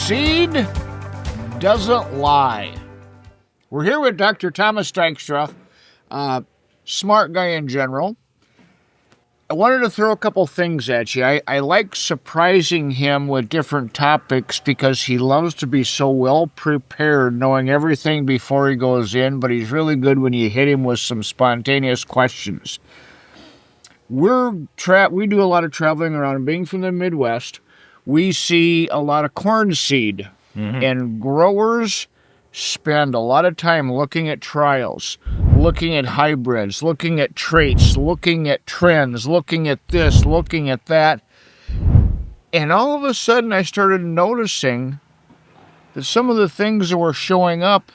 Seed doesn't lie. We're here with Dr. Thomas Dykstra, smart guy in general. I wanted to throw a couple things at you. I like surprising him with different topics because he loves to be so well prepared, knowing everything before he goes in, but he's really good when you hit him with some spontaneous questions. We do a lot of traveling around, and being from the Midwest, we see a lot of corn seed, and growers spend a lot of time looking at trials, looking at hybrids, looking at traits, looking at trends, looking at this, looking at that. And all of a sudden I started noticing that some of the things that were showing up,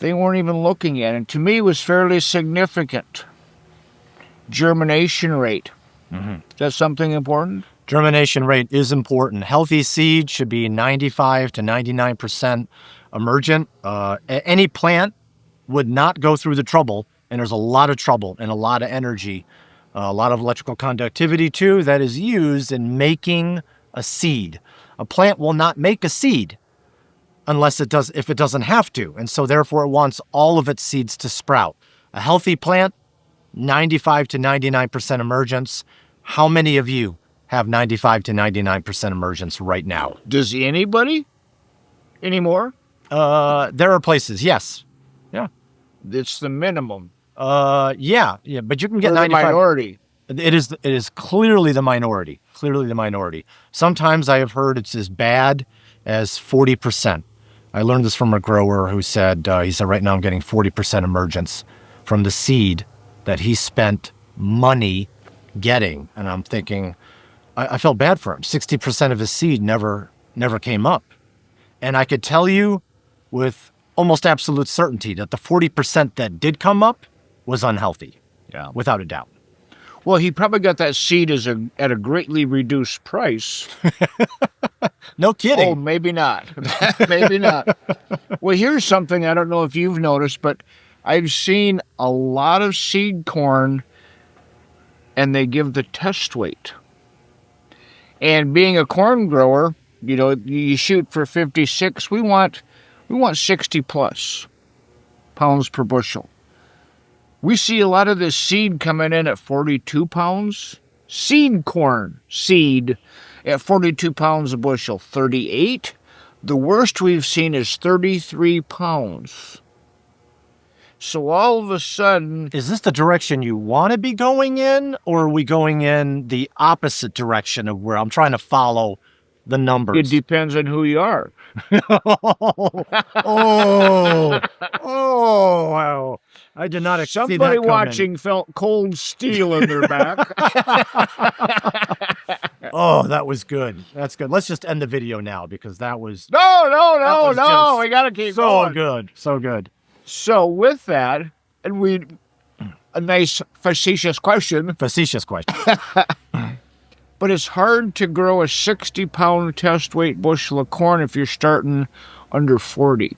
they weren't even looking at. And to me, it was fairly significant. Germination rate. Is that something important? Germination rate is important. Healthy seed should be 95 to 99% emergent. Any plant would not go through the trouble, and there's a lot of trouble and a lot of energy, a lot of electrical conductivity too, that is used in making a seed. A plant will not make a seed if it doesn't have to, and so therefore it wants all of its seeds to sprout. A healthy plant, 95 to 99% emergence. How many of you have 95 to 99% emergence right now? Does anybody anymore? There are places, yes. Yeah. It's the minimum. Yeah, but you can get 95. The minority. It is clearly the minority. Clearly the minority. Sometimes I have heard it's as bad as 40%. I learned this from a grower who said, right now I'm getting 40% emergence from the seed that he spent money getting. And I'm thinking, I felt bad for him. 60% of his seed never came up. And I could tell you with almost absolute certainty that the 40% that did come up was unhealthy. Yeah. Without a doubt. Well, he probably got that seed at a greatly reduced price. No kidding. Oh, maybe not. Maybe not. Well, here's something I don't know if you've noticed, but I've seen a lot of seed corn, and they give the test weight. And being a corn grower, you shoot for 56. We want 60 plus pounds per bushel. We see a lot of this seed coming in at 42 pounds. Seed corn seed at 42 pounds a bushel. 38. The worst we've seen is 33 pounds. So all of a sudden... Is this the direction you want to be going in, or are we going in the opposite direction of where I'm trying to follow the numbers? It depends on who you are. Wow. I did not expect that Somebody coming. watching felt cold steel in their back. Oh, that was good. That's good. Let's just end the video now because that was... No. We got to keep going. So good. So with that, and a nice facetious question. But it's hard to grow a 60-pound test weight bushel of corn if you're starting under 40.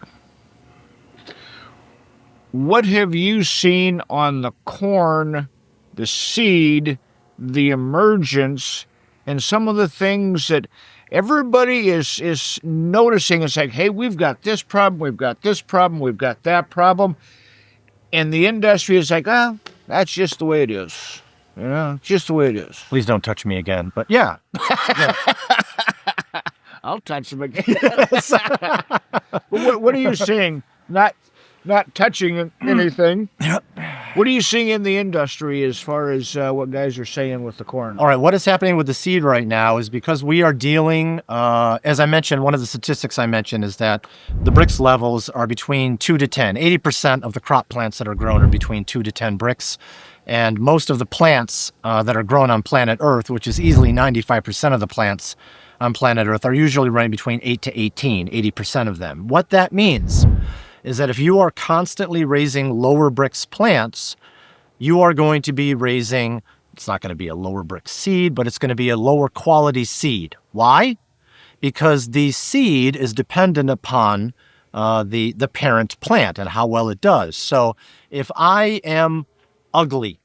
What have you seen on the corn, the seed, the emergence, and some of the things that everybody is noticing? It's like, hey, we've got this problem, we've got this problem, we've got that problem. And the industry is like, that's just the way it is. Just the way it is. Please don't touch me again. But yeah. I'll touch him again. What are you seeing? Not touching anything. What are you seeing in the industry as far as what guys are saying with the corn? All right, what is happening with the seed right now is because we are dealing, as I mentioned, one of the statistics I mentioned is that the Brix levels are between 2 to 10. 80% of the crop plants that are grown are between 2 to 10 Brix. And most of the plants that are grown on planet Earth, which is easily 95% of the plants on planet Earth, are usually running between 8 to 18, 80% of them. What that means is that if you are constantly raising lower Brix plants, you are going to be raising, it's not going to be a lower Brix seed, but it's going to be a lower quality seed. Why? Because the seed is dependent upon the parent plant and how well it does. So if I am ugly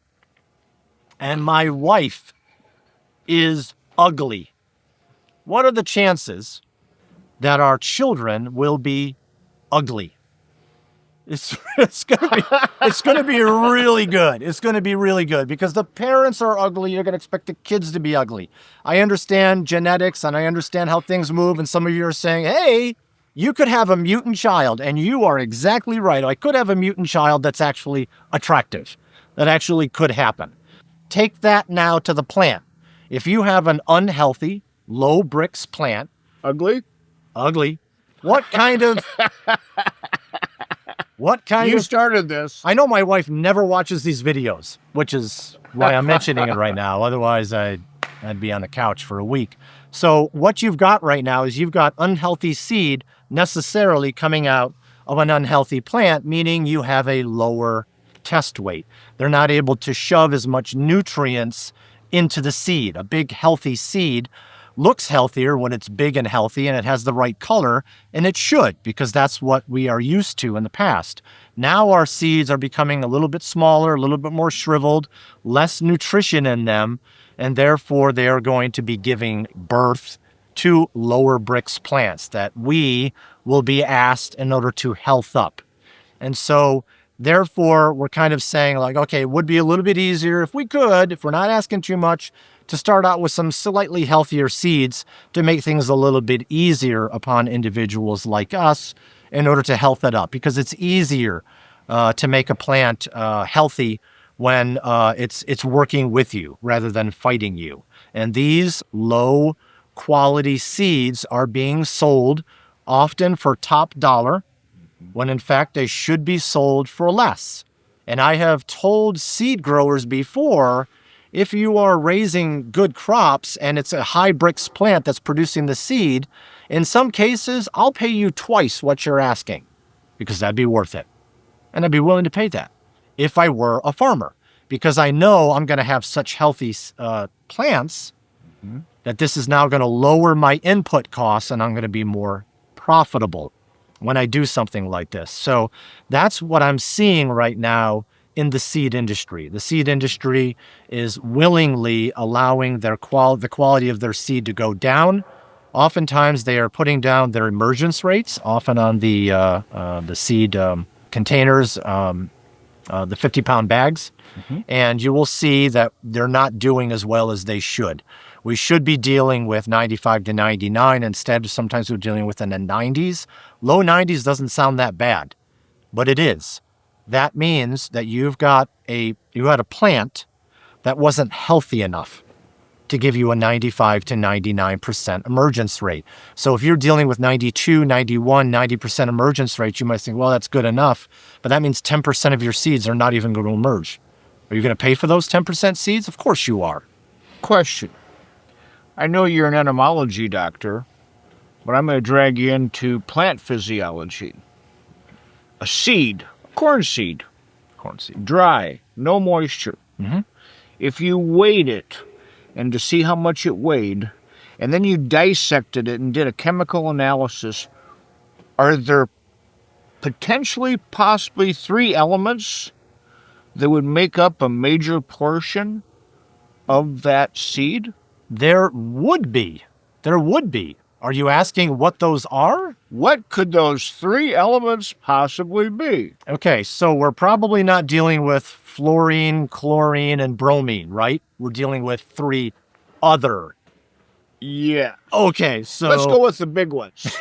and my wife is ugly, what are the chances that our children will be ugly. It's gonna be really good. It's gonna be really good because the parents are ugly. You're gonna expect the kids to be ugly. I understand genetics and I understand how things move. And some of you are saying, "Hey, you could have a mutant child," and you are exactly right. I could have a mutant child that's actually attractive. That actually could happen. Take that now to the plant. If you have an unhealthy, low Brix plant, Ugly? ugly, what kind of You started this. I know my wife never watches these videos, which is why I'm mentioning it right now. Otherwise, I'd be on the couch for a week. So what you've got right now is you've got unhealthy seed necessarily coming out of an unhealthy plant, meaning you have a lower test weight. They're not able to shove as much nutrients into the seed. A big, healthy seed looks healthier when it's big and healthy and it has the right color, and it should, because that's what we are used to in the past. Now our seeds are becoming a little bit smaller, a little bit more shriveled, less nutrition in them, and therefore they are going to be giving birth to lower Brix plants that we will be asked in order to health up. And so therefore, we're kind of saying like, okay, it would be a little bit easier if we could, if we're not asking too much, to start out with some slightly healthier seeds to make things a little bit easier upon individuals like us in order to health it up, because it's easier to make a plant healthy when it's working with you rather than fighting you. And these low quality seeds are being sold often for top dollar, when in fact they should be sold for less. And I have told seed growers before, if you are raising good crops and it's a high Brix plant that's producing the seed, in some cases, I'll pay you twice what you're asking, because that'd be worth it. And I'd be willing to pay that if I were a farmer, because I know I'm going to have such healthy plants that this is now going to lower my input costs and I'm going to be more profitable when I do something like this. So that's what I'm seeing right now in the seed industry. The seed industry is willingly allowing the quality of their seed to go down. Oftentimes they are putting down their emergence rates, often on the seed containers, the 50-pound bags. And you will see that they're not doing as well as they should. We should be dealing with 95 to 99. Instead, sometimes we're dealing with in the 90s. Low 90s doesn't sound that bad, but it is. That means that you had a plant that wasn't healthy enough to give you a 95 to 99% emergence rate. So if you're dealing with 92, 91, 90% emergence rates, you might think, well, that's good enough. But that means 10% of your seeds are not even going to emerge. Are you going to pay for those 10% seeds? Of course you are. Question. I know you're an entomology doctor, but I'm going to drag you into plant physiology. A seed, corn seed, dry, no moisture. If you weighed it, and to see how much it weighed, and then you dissected it and did a chemical analysis, are there potentially, possibly 3 elements that would make up a major portion of that seed? There would be. Are you asking what those are? What could those 3 elements possibly be? Okay, so we're probably not dealing with fluorine, chlorine, and bromine, right? We're dealing with 3 other. Yeah. Okay, so Let's go with the big ones.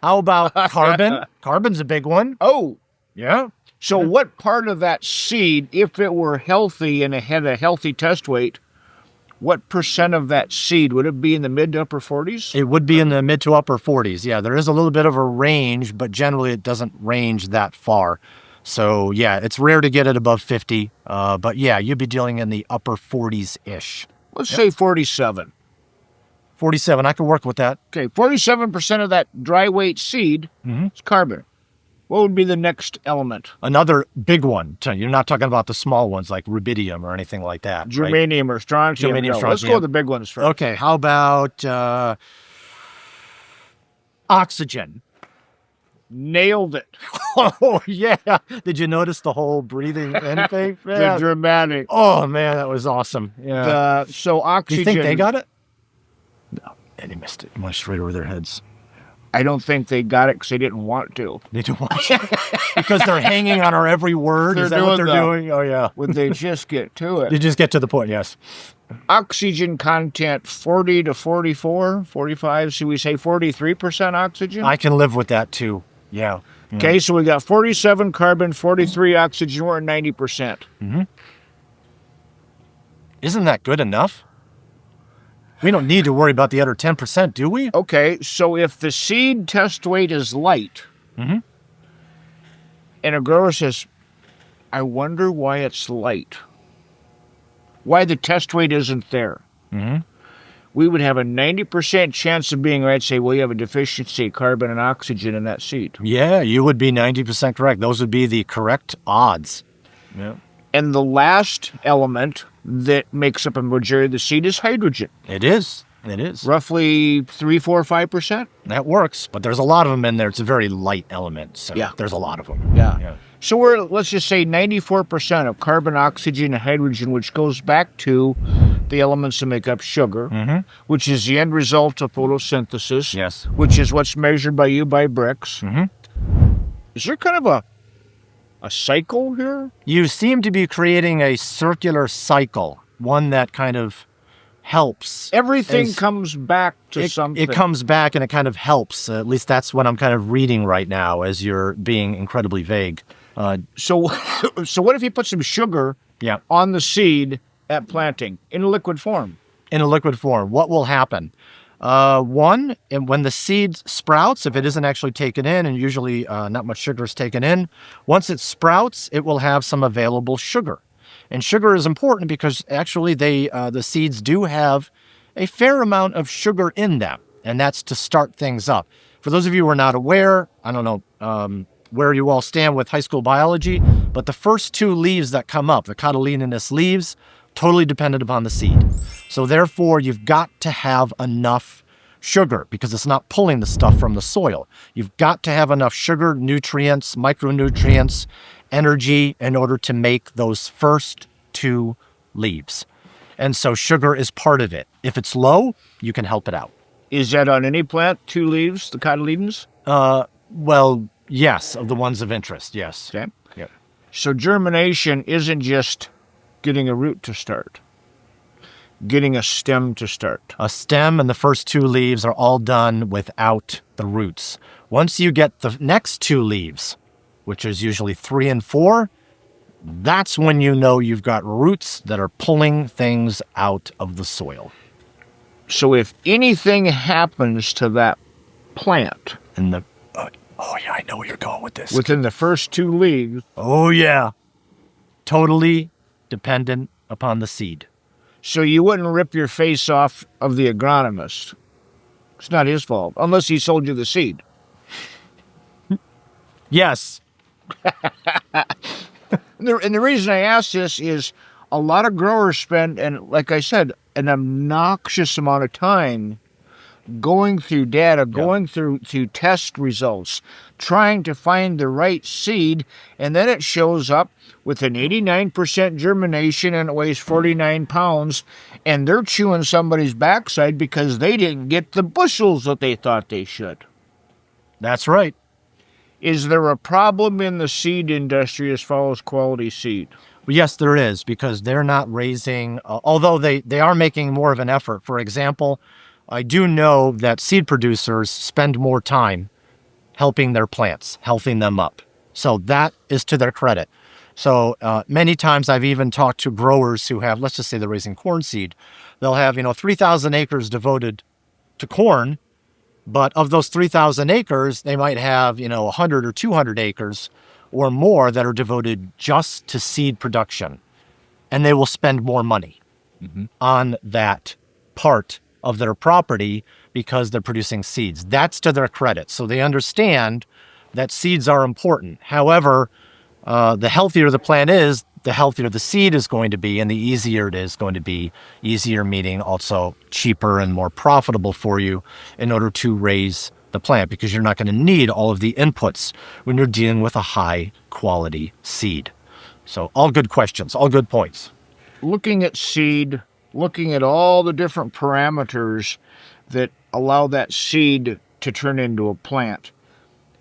How about carbon? Carbon's a big one. Oh, Yeah. so what part of that seed, if it were healthy and it had a healthy test weight, what percent of that seed? Would it be in the mid to upper 40s? It would be in the mid to upper 40s. Yeah, there is a little bit of a range, but generally it doesn't range that far. So yeah, it's rare to get it above 50. But yeah, you'd be dealing in the upper 40s-ish. Let's say 47. 47, I can work with that. Okay, 47% of that dry weight seed is carbon. What would be the next element? Another big one. You're not talking about the small ones like rubidium or anything like that. Right? Germanium or strontium. Germanium, No, let's strontium. go with the big ones first. Okay, how about oxygen? Nailed it. Oh, yeah. Did you notice the whole breathing in thing? The Yeah. dramatic. Oh, man, that was awesome. Yeah. So Do oxygen. you think they got it? And he missed it. It went straight over their heads. I don't think they got it because they didn't want to. They don't want because they're hanging on our every word. Is that what they're doing? Oh, yeah. Would they just get to it? They just get to the point, yes. Oxygen content 40 to 44, 45. Should we say 43% oxygen? I can live with that, too. Yeah. Okay, so we got 47 carbon, 43 oxygen. We're at 90%. Isn't that good enough? We don't need to worry about the other 10%, do we? Okay, so if the seed test weight is light, and a grower says, I wonder why it's light, why the test weight isn't there, we would have a 90% chance of being right, say, well, you have a deficiency of carbon and oxygen in that seed. Yeah, you would be 90% correct. Those would be the correct odds. Yeah. And the last element that makes up a majority of the seed is hydrogen. It is. It is. Roughly 3, 4, 5%. That works, but there's a lot of them in there. It's a very light element, so Yeah. there's a lot of them. Yeah. So we're, let's just say 94% of carbon, oxygen, and hydrogen, which goes back to the elements that make up sugar, which is the end result of photosynthesis, Yes. which is what's measured by you by Brix. Is there kind of a cycle here? You seem to be creating a circular cycle, one that kind of helps. Everything comes back to something. It comes back and it kind of helps. At least that's what I'm kind of reading right now as you're being incredibly vague. So what if you put some sugar Yeah. on the seed at planting in a liquid form? In a liquid form, what will happen? One, and when the seed sprouts, if it isn't actually taken in, and usually not much sugar is taken in, once it sprouts, it will have some available sugar. And sugar is important because actually the seeds do have a fair amount of sugar in them, and that's to start things up. For those of you who are not aware, I don't know where you all stand with high school biology, but the first two leaves that come up, the cotyledonous leaves, totally dependent upon the seed. So therefore, you've got to have enough sugar because it's not pulling the stuff from the soil. You've got to have enough sugar, nutrients, micronutrients, energy in order to make those first two leaves. And so sugar is part of it. If it's low, you can help it out. Is that on any plant, 2 leaves, the cotyledons? Well, yes, of the ones of interest, yes. Okay. Yep. So germination isn't just getting a root to start, getting a stem to start. A stem and the first 2 leaves are all done without the roots. Once you get the next 2 leaves, which is usually 3 and 4, that's when you know you've got roots that are pulling things out of the soil. So if anything happens to that plant And the oh yeah, I know where you're going with this. within the first 2 leaves, Oh yeah, totally dependent upon the seed. so you wouldn't rip your face off of the agronomist. It's not his fault, unless he sold you the seed. Yes. And the reason I ask this is a lot of growers spend, and like I said, an obnoxious amount of time going through data, going through test results, trying to find the right seed, and then it shows up with an 89% germination and it weighs 49 pounds, and they're chewing somebody's backside because they didn't get the bushels that they thought they should. That's right. Is there a problem in the seed industry as far as quality seed? Well, yes, there is, because they're not raising, although they are making more of an effort. For example, I do know that seed producers spend more time helping their plants, healthing them up. So that is to their credit. So many times I've even talked to growers who have, let's just say they're raising corn seed. They'll have, 3,000 acres devoted to corn, but of those 3,000 acres, they might have, 100 or 200 acres or more that are devoted just to seed production. And they will spend more money on that part of their property because they're producing seeds. That's to their credit. So they understand that seeds are important. However, the healthier the plant is, the healthier the seed is going to be, and the easier it is going to be. Easier meaning also cheaper and more profitable for you in order to raise the plant, because you're not going to need all of the inputs when you're dealing with a high quality seed. So all good questions, all good points. Looking at seed, looking at all the different parameters that allow that seed to turn into a plant.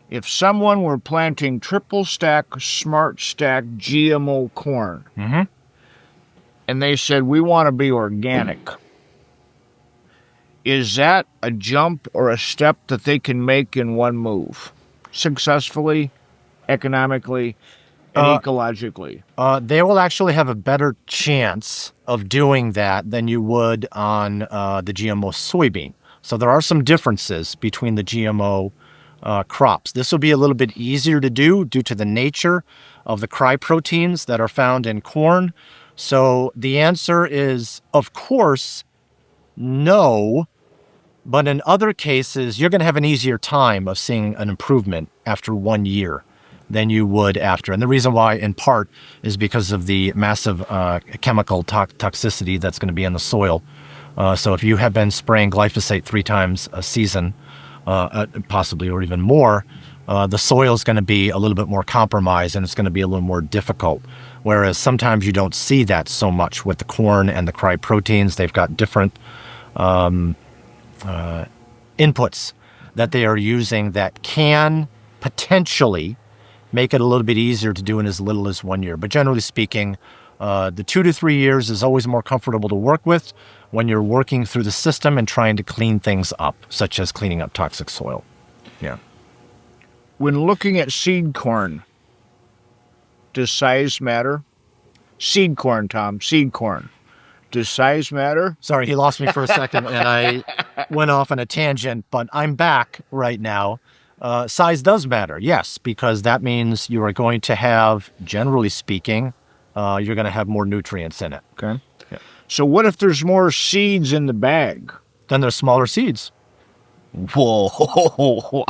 If someone were planting triple stack, smart stack GMO corn, Mm-hmm. and they said, we want to be organic, is that a jump or a step that they can make in one move? Successfully, economically, and ecologically? They will actually have a better chance of doing that than you would on the GMO soybean. So there are some differences between the GMO crops. This will be a little bit easier to do due to the nature of the cryproteins that are found in corn. So the answer is, of course, no. But in other cases, you're going to have an easier time of seeing an improvement after 1 year than you would after. And the reason why, in part, is because of the massive chemical toxicity that's going to be in the soil. So if you have been spraying glyphosate 3 times a season, possibly or even more, the soil is going to be a little bit more compromised and it's going to be a little more difficult. Whereas sometimes you don't see that so much with the corn and the cryproteins. They've got different inputs that they are using that can potentially make it a little bit easier to do in as little as 1 year. But generally speaking, the 2 to 3 years is always more comfortable to work with when you're working through the system and trying to clean things up, such as cleaning up toxic soil. Yeah. When looking at seed corn, does size matter? Seed corn, Tom, seed corn. Does size matter? Sorry, he lost me for a second and I went off on a tangent, but I'm back right now. Size does matter, yes, because that means you are going to have, generally speaking, you're going to have more nutrients in it. Okay. Yeah. So what if there's more seeds in the bag? Then there's smaller seeds. Whoa.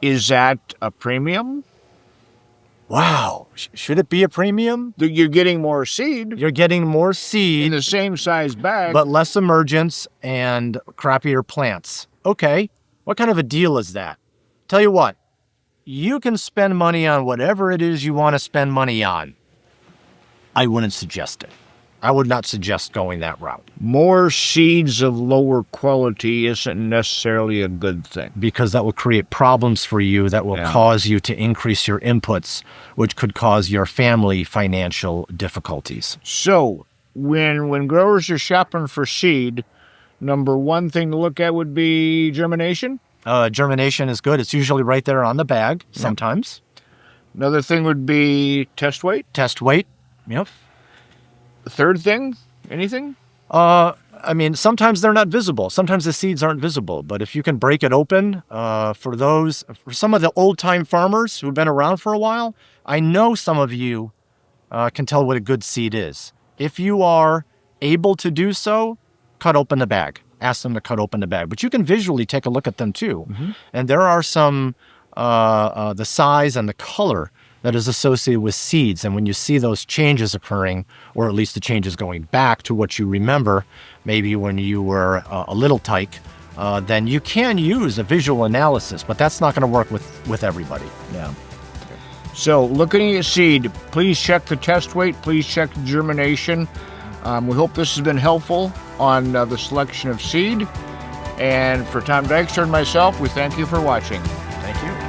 Is that a premium? Wow. Should it be a premium? You're getting more seed You're getting more in seed, the same size bag. but less emergence and crappier plants. Okay. What kind of a deal is that? Tell you what, you can spend money on whatever it is you want to spend money on. I wouldn't suggest it. I would not suggest going that route. More seeds of lower quality isn't necessarily a good thing. Because that will create problems for you that will cause you to increase your inputs, which could cause your family financial difficulties. So when growers are shopping for seed, number one thing to look at would be germination. Germination is good. It's usually right there on the bag sometimes. Another thing would be test weight. Test weight. Yep. The third thing, anything? I mean, sometimes they're not visible. Sometimes the seeds aren't visible. But if you can break it open, for some of the old-time farmers who've been around for a while, I know some of you can tell what a good seed is. If you are able to do so, cut open the bag. Ask them to cut open the bag. But you can visually take a look at them too. Mm-hmm. And there are some, the size and the color that is associated with seeds. And when you see those changes occurring, or at least the changes going back to what you remember, maybe when you were a little tyke, then you can use a visual analysis, but that's not going to work with everybody. Yeah. So looking at seed, please check the test weight. Please check the germination. We hope this has been helpful on the selection of seed. And for Tom Dykstra and myself, we thank you for watching. Thank you.